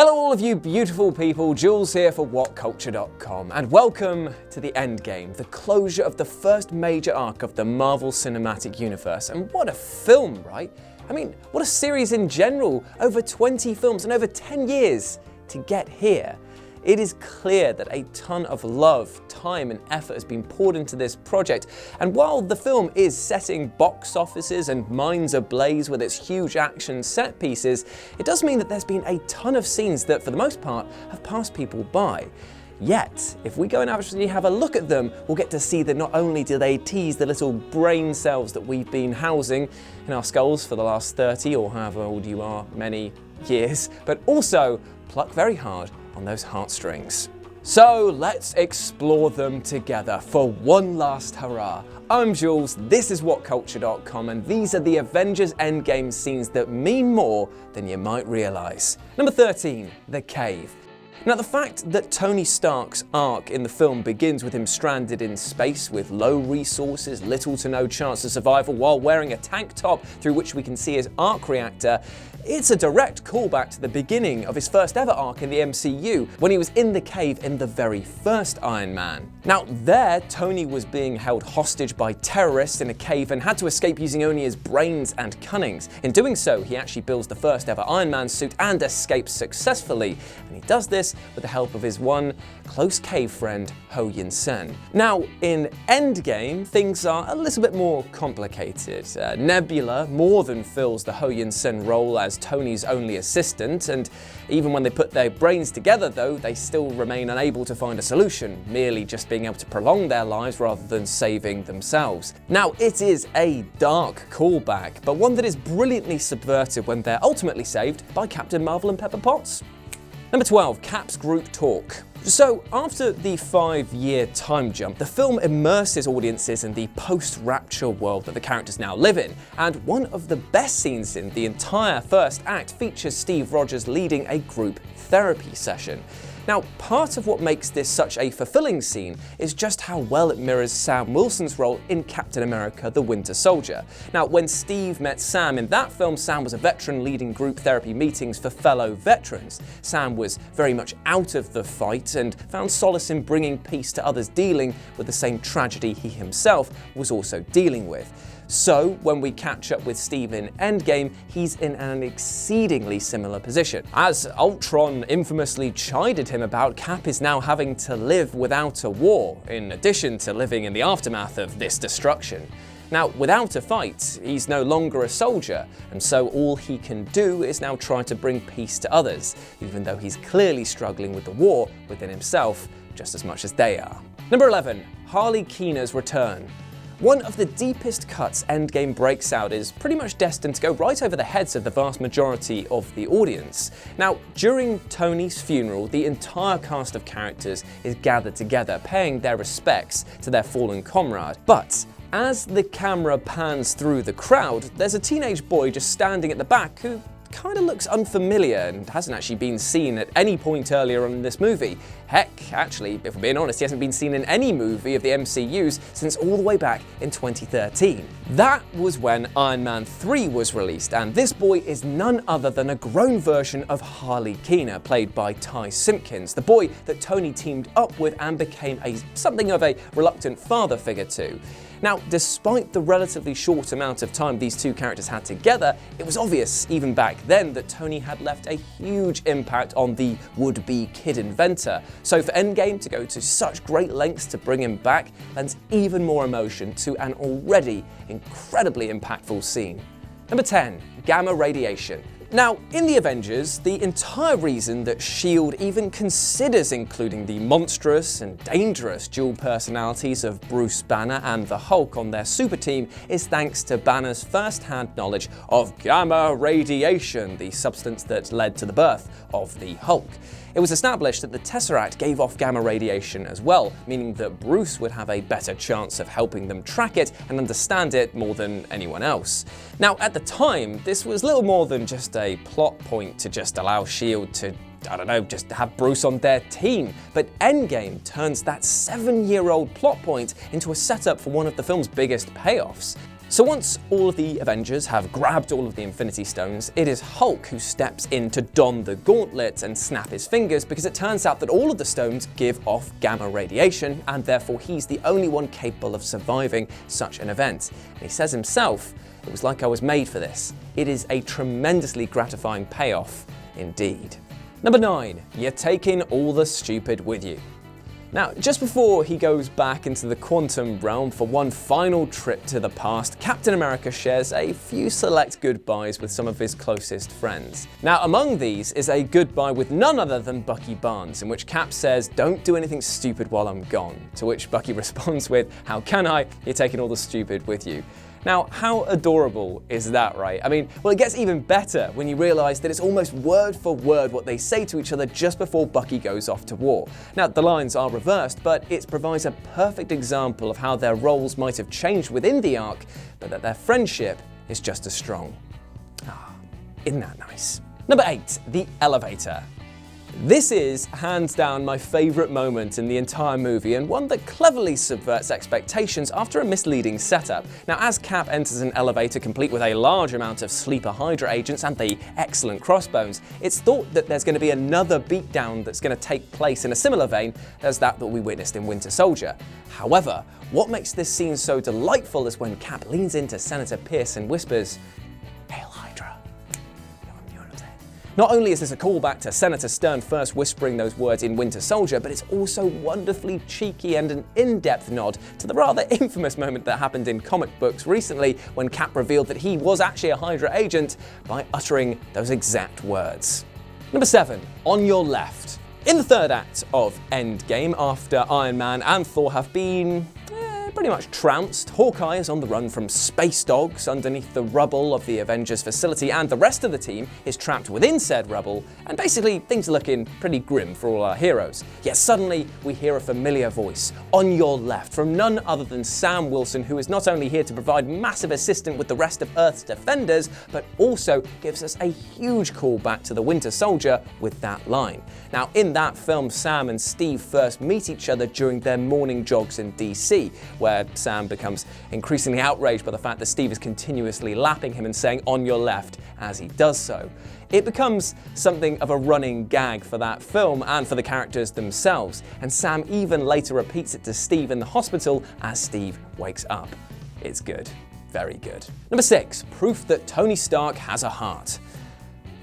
Hello all of you beautiful people, Jules here for WhatCulture.com, and welcome to the Endgame, the closure of the first major arc of the Marvel Cinematic Universe. And what a film, right? I mean, what a series in general, over 20 films and over 10 years to get here. It is clear that a ton of love, time and effort has been poured into this project, and while the film is setting box offices and minds ablaze with its huge action set pieces, it does mean that there's been a ton of scenes that for the most part have passed people by. Yet, if we go and actually have a look at them, we'll get to see that not only do they tease the little brain cells that we've been housing in our skulls for the last 30 or however old you are, many years, but also pluck very hard on those heartstrings. So let's explore them together for one last hurrah. I'm Jules, this is WhatCulture.com, and these are the Avengers Endgame scenes that mean more than you might realise. Number 13, The Cave. Now, the fact that Tony Stark's arc in the film begins with him stranded in space with low resources, little to no chance of survival while wearing a tank top through which we can see his arc reactor, it's a direct callback to the beginning of his first ever arc in the MCU, when he was in the cave in the very first Iron Man. Now there, Tony was being held hostage by terrorists in a cave and had to escape using only his brains and cunnings. In doing so, he actually builds the first ever Iron Man suit and escapes successfully, and he does this with the help of his one close cave friend, Ho Yun-sen. Now, in Endgame, things are a little bit more complicated. Nebula more than fills the Ho Yun-sen role as Tony's only assistant, and even when they put their brains together though, they still remain unable to find a solution, merely just being able to prolong their lives rather than saving themselves. Now, it is a dark callback, but one that is brilliantly subverted when they're ultimately saved by Captain Marvel and Pepper Potts. Number 12, Cap's group talk. So, after the 5-year time jump, the film immerses audiences in the post-Rapture world that the characters now live in, and one of the best scenes in the entire first act features Steve Rogers leading a group therapy session. Now, part of what makes this such a fulfilling scene is just how well it mirrors Sam Wilson's role in Captain America: The Winter Soldier. Now, when Steve met Sam in that film, Sam was a veteran leading group therapy meetings for fellow veterans. Sam was very much out of the fight and found solace in bringing peace to others dealing with the same tragedy he himself was also dealing with. So, when we catch up with Steve in Endgame, he's in an exceedingly similar position. As Ultron infamously chided him about, Cap is now having to live without a war, in addition to living in the aftermath of this destruction. Now, without a fight, he's no longer a soldier, and so all he can do is now try to bring peace to others, even though he's clearly struggling with the war within himself just as much as they are. Number 11, Harleys Return. One of the deepest cuts Endgame breaks out is pretty much destined to go right over the heads of the vast majority of the audience. Now, during Tony's funeral, the entire cast of characters is gathered together, paying their respects to their fallen comrade. But as the camera pans through the crowd, there's a teenage boy just standing at the back who kind of looks unfamiliar and hasn't actually been seen at any point earlier on in this movie. Heck, actually, if we're being honest, he hasn't been seen in any movie of the MCU's since all the way back in 2013. That was when Iron Man 3 was released, and this boy is none other than a grown version of Harley Keener, played by Ty Simpkins, the boy that Tony teamed up with and became something of a reluctant father figure to. Now, despite the relatively short amount of time these two characters had together, it was obvious even back then that Tony had left a huge impact on the would-be kid inventor. So for Endgame to go to such great lengths to bring him back lends even more emotion to an already incredibly impactful scene. Number 10, gamma radiation. Now, in the Avengers, the entire reason that S.H.I.E.L.D. even considers including the monstrous and dangerous dual personalities of Bruce Banner and the Hulk on their super team is thanks to Banner's first-hand knowledge of gamma radiation, the substance that led to the birth of the Hulk. It was established that the Tesseract gave off gamma radiation as well, meaning that Bruce would have a better chance of helping them track it and understand it more than anyone else. Now, at the time, this was little more than just a plot point to just allow S.H.I.E.L.D. to, just have Bruce on their team. But Endgame turns that 7-year-old plot point into a setup for one of the film's biggest payoffs. So once all of the Avengers have grabbed all of the Infinity Stones, it is Hulk who steps in to don the gauntlet and snap his fingers, because it turns out that all of the stones give off gamma radiation, and therefore he's the only one capable of surviving such an event. And he says himself, "It was like I was made for this." It is a tremendously gratifying payoff indeed. Number 9, you're taking all the stupid with you. Now, just before he goes back into the quantum realm for one final trip to the past, Captain America shares a few select goodbyes with some of his closest friends. Now, among these is a goodbye with none other than Bucky Barnes, in which Cap says, "Don't do anything stupid while I'm gone," to which Bucky responds with, "How can I? You're taking all the stupid with you." Now, how adorable is that, right? I mean, well, it gets even better when you realise that it's almost word for word what they say to each other just before Bucky goes off to war. Now, the lines are reversed, but it provides a perfect example of how their roles might have changed within the arc, but that their friendship is just as strong. Ah, isn't that nice? Number 8, the elevator. This is, hands down, my favourite moment in the entire movie, and one that cleverly subverts expectations after a misleading setup. Now, as Cap enters an elevator complete with a large amount of sleeper Hydra agents and the excellent crossbones, it's thought that there's going to be another beatdown that's going to take place in a similar vein as that we witnessed in Winter Soldier. However, what makes this scene so delightful is when Cap leans into Senator Pierce and whispers, "Hail Hydra." Not only is this a callback to Senator Stern first whispering those words in Winter Soldier, but it's also wonderfully cheeky and an in-depth nod to the rather infamous moment that happened in comic books recently when Cap revealed that he was actually a Hydra agent by uttering those exact words. Number 7, on your left. In the third act of Endgame, after Iron Man and Thor have been pretty much trounced, Hawkeye is on the run from space dogs underneath the rubble of the Avengers facility, and the rest of the team is trapped within said rubble, and basically things are looking pretty grim for all our heroes. Yet suddenly we hear a familiar voice, "On your left," from none other than Sam Wilson, who is not only here to provide massive assistance with the rest of Earth's defenders, but also gives us a huge callback to the Winter Soldier with that line. Now, in that film, Sam and Steve first meet each other during their morning jogs in DC, where Sam becomes increasingly outraged by the fact that Steve is continuously lapping him and saying "on your left" as he does so. It becomes something of a running gag for that film and for the characters themselves, and Sam even later repeats it to Steve in the hospital as Steve wakes up. It's good. Very good. Number 6, proof that Tony Stark has a heart.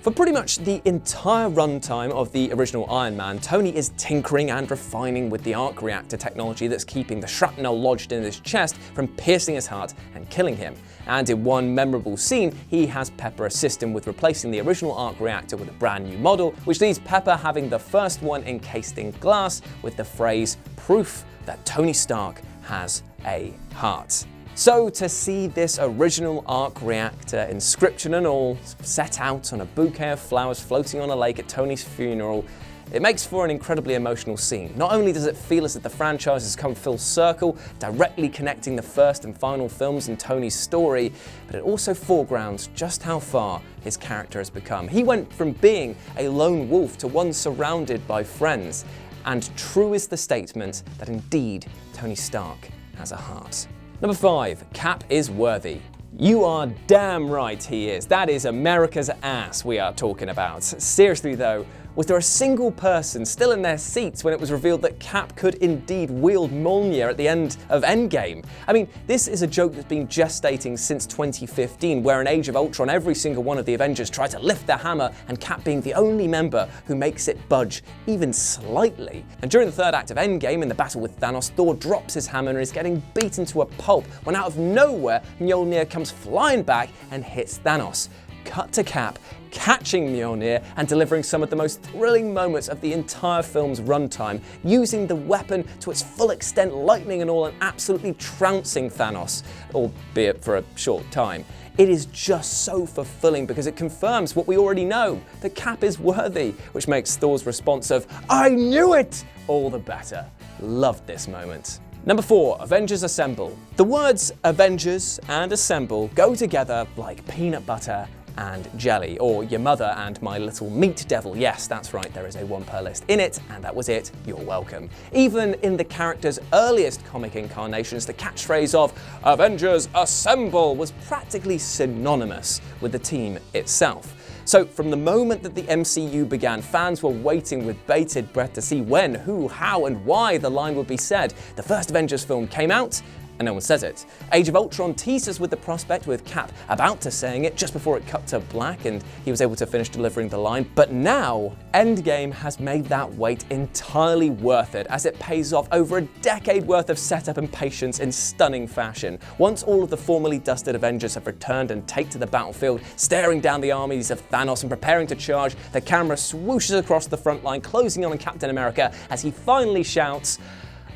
For pretty much the entire runtime of the original Iron Man, Tony is tinkering and refining with the arc reactor technology that's keeping the shrapnel lodged in his chest from piercing his heart and killing him. And in one memorable scene, he has Pepper assist him with replacing the original arc reactor with a brand new model, which leaves Pepper having the first one encased in glass with the phrase, "Proof that Tony Stark has a heart." So to see this original arc reactor, inscription and all, set out on a bouquet of flowers floating on a lake at Tony's funeral, it makes for an incredibly emotional scene. Not only does it feel as if the franchise has come full circle, directly connecting the first and final films in Tony's story, but it also foregrounds just how far his character has become. He went from being a lone wolf to one surrounded by friends, and true is the statement that indeed Tony Stark has a heart. Number 5, Cap is worthy. You are damn right he is. That is America's ass we are talking about. Seriously though, was there a single person still in their seats when it was revealed that Cap could indeed wield Mjolnir at the end of Endgame? I mean, this is a joke that's been gestating since 2015, where in Age of Ultron every single one of the Avengers tried to lift their hammer, and Cap being the only member who makes it budge even slightly. And during the third act of Endgame, in the battle with Thanos, Thor drops his hammer and is getting beaten to a pulp when out of nowhere Mjolnir comes flying back and hits Thanos. Cut to Cap catching Mjolnir and delivering some of the most thrilling moments of the entire film's runtime, using the weapon to its full extent, lightning and all, and absolutely trouncing Thanos, albeit for a short time. It is just so fulfilling because it confirms what we already know, that Cap is worthy, which makes Thor's response of "I knew it!" all the better. Loved this moment. Number 4, Avengers Assemble. The words Avengers and Assemble go together like peanut butter and jelly, or your mother and my little meat devil. Yes, that's right, there is a one per list in it, and that was it, you're welcome. Even in the character's earliest comic incarnations, the catchphrase of Avengers Assemble was practically synonymous with the team itself. So from the moment that the MCU began, fans were waiting with bated breath to see when, who, how, and why the line would be said. The first Avengers film came out, and no one says it. Age of Ultron teased us with the prospect, with Cap about to saying it just before it cut to black and he was able to finish delivering the line. But now, Endgame has made that wait entirely worth it, as it pays off over a decade worth of setup and patience in stunning fashion. Once all of the formerly dusted Avengers have returned and take to the battlefield, staring down the armies of Thanos and preparing to charge, the camera swooshes across the front line, closing in on Captain America as he finally shouts,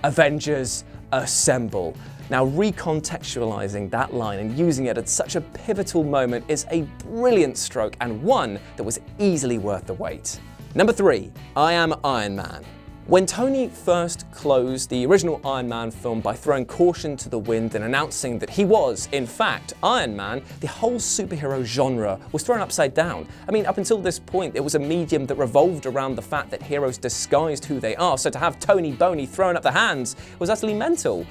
Avengers Assemble. Now, recontextualizing that line and using it at such a pivotal moment is a brilliant stroke, and one that was easily worth the wait. Number 3, I Am Iron Man. When Tony first closed the original Iron Man film by throwing caution to the wind and announcing that he was, in fact, Iron Man, the whole superhero genre was thrown upside down. I mean, up until this point, it was a medium that revolved around the fact that heroes disguised who they are, so to have Tony Boney throwing up the hands was utterly mental.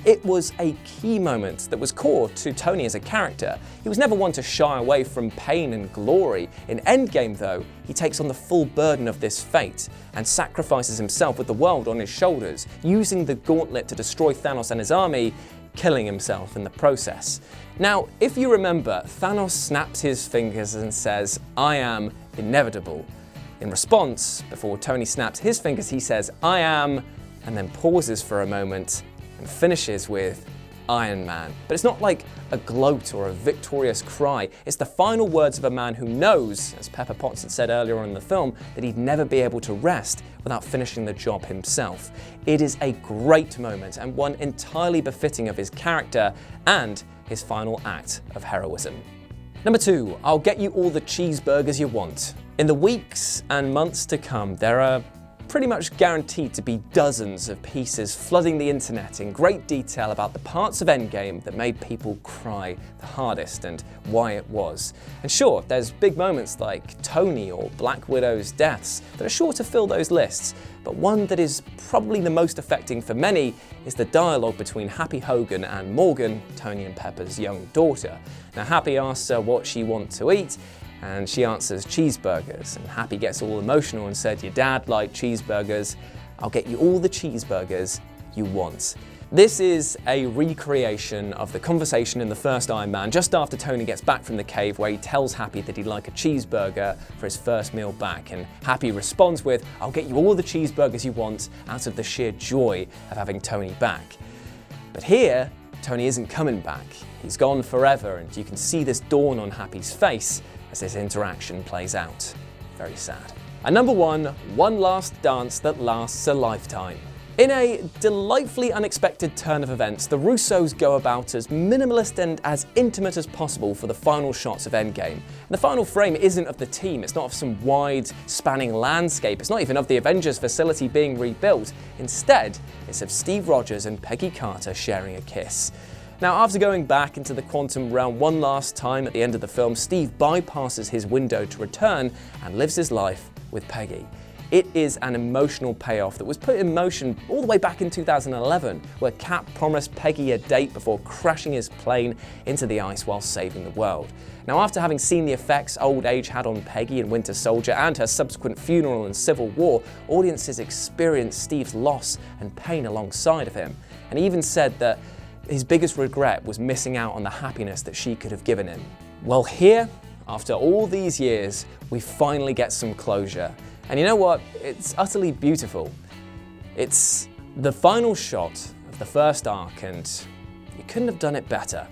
It was a key moment that was core to Tony as a character. He was never one to shy away from pain and glory. In Endgame, though, he takes on the full burden of this fate and sacrifices himself with the world on his shoulders, using the gauntlet to destroy Thanos and his army, killing himself in the process. Now, if you remember, Thanos snaps his fingers and says, I am inevitable. In response, before Tony snaps his fingers, he says, I am, and then pauses for a moment and finishes with Iron Man. But it's not like a gloat or a victorious cry. It's the final words of a man who knows, as Pepper Potts had said earlier on in the film, that he'd never be able to rest without finishing the job himself. It is a great moment, and one entirely befitting of his character and his final act of heroism. Number 2, I'll get you all the cheeseburgers you want. In the weeks and months to come, there are pretty much guaranteed to be dozens of pieces flooding the internet in great detail about the parts of Endgame that made people cry the hardest and why it was. And sure, there's big moments like Tony or Black Widow's deaths that are sure to fill those lists, but one that is probably the most affecting for many is the dialogue between Happy Hogan and Morgan, Tony and Pepper's young daughter. Now, Happy asks her what she wants to eat, and she answers cheeseburgers, and Happy gets all emotional and said, your dad liked cheeseburgers, I'll get you all the cheeseburgers you want. This is a recreation of the conversation in the first Iron Man just after Tony gets back from the cave, where he tells Happy that he'd like a cheeseburger for his first meal back, and Happy responds with, I'll get you all the cheeseburgers you want, out of the sheer joy of having Tony back. But here, Tony isn't coming back. He's gone forever, and you can see this dawn on Happy's face as this interaction plays out. Very sad. And number 1, one last dance that lasts a lifetime. In a delightfully unexpected turn of events, the Russos go about as minimalist and as intimate as possible for the final shots of Endgame. And the final frame isn't of the team, it's not of some wide, spanning landscape, it's not even of the Avengers facility being rebuilt. Instead, it's of Steve Rogers and Peggy Carter sharing a kiss. Now, after going back into the quantum realm one last time at the end of the film, Steve bypasses his window to return and lives his life with Peggy. It is an emotional payoff that was put in motion all the way back in 2011, where Cap promised Peggy a date before crashing his plane into the ice while saving the world. Now, after having seen the effects old age had on Peggy in Winter Soldier and her subsequent funeral in Civil War, audiences experienced Steve's loss and pain alongside of him. And he even said that his biggest regret was missing out on the happiness that she could have given him. Well, here, after all these years, we finally get some closure. And you know what? It's utterly beautiful. It's the final shot of the first arc, and you couldn't have done it better.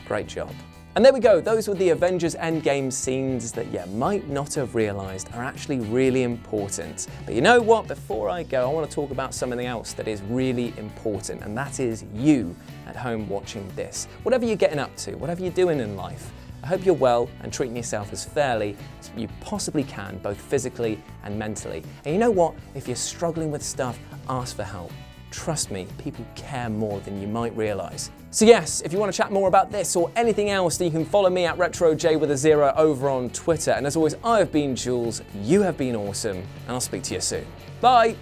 Great job. And there we go, those were the Avengers Endgame scenes that you might not have realised are actually really important. But you know what, before I go, I want to talk about something else that is really important, and that is you at home watching this. Whatever you're getting up to, whatever you're doing in life, I hope you're well and treating yourself as fairly as you possibly can, both physically and mentally. And you know what, if you're struggling with stuff, ask for help. Trust me, people care more than you might realise. So yes, if you want to chat more about this or anything else, then you can follow me at RetroJ with a 0 over on Twitter. And as always, I have been Jules, you have been awesome, and I'll speak to you soon. Bye!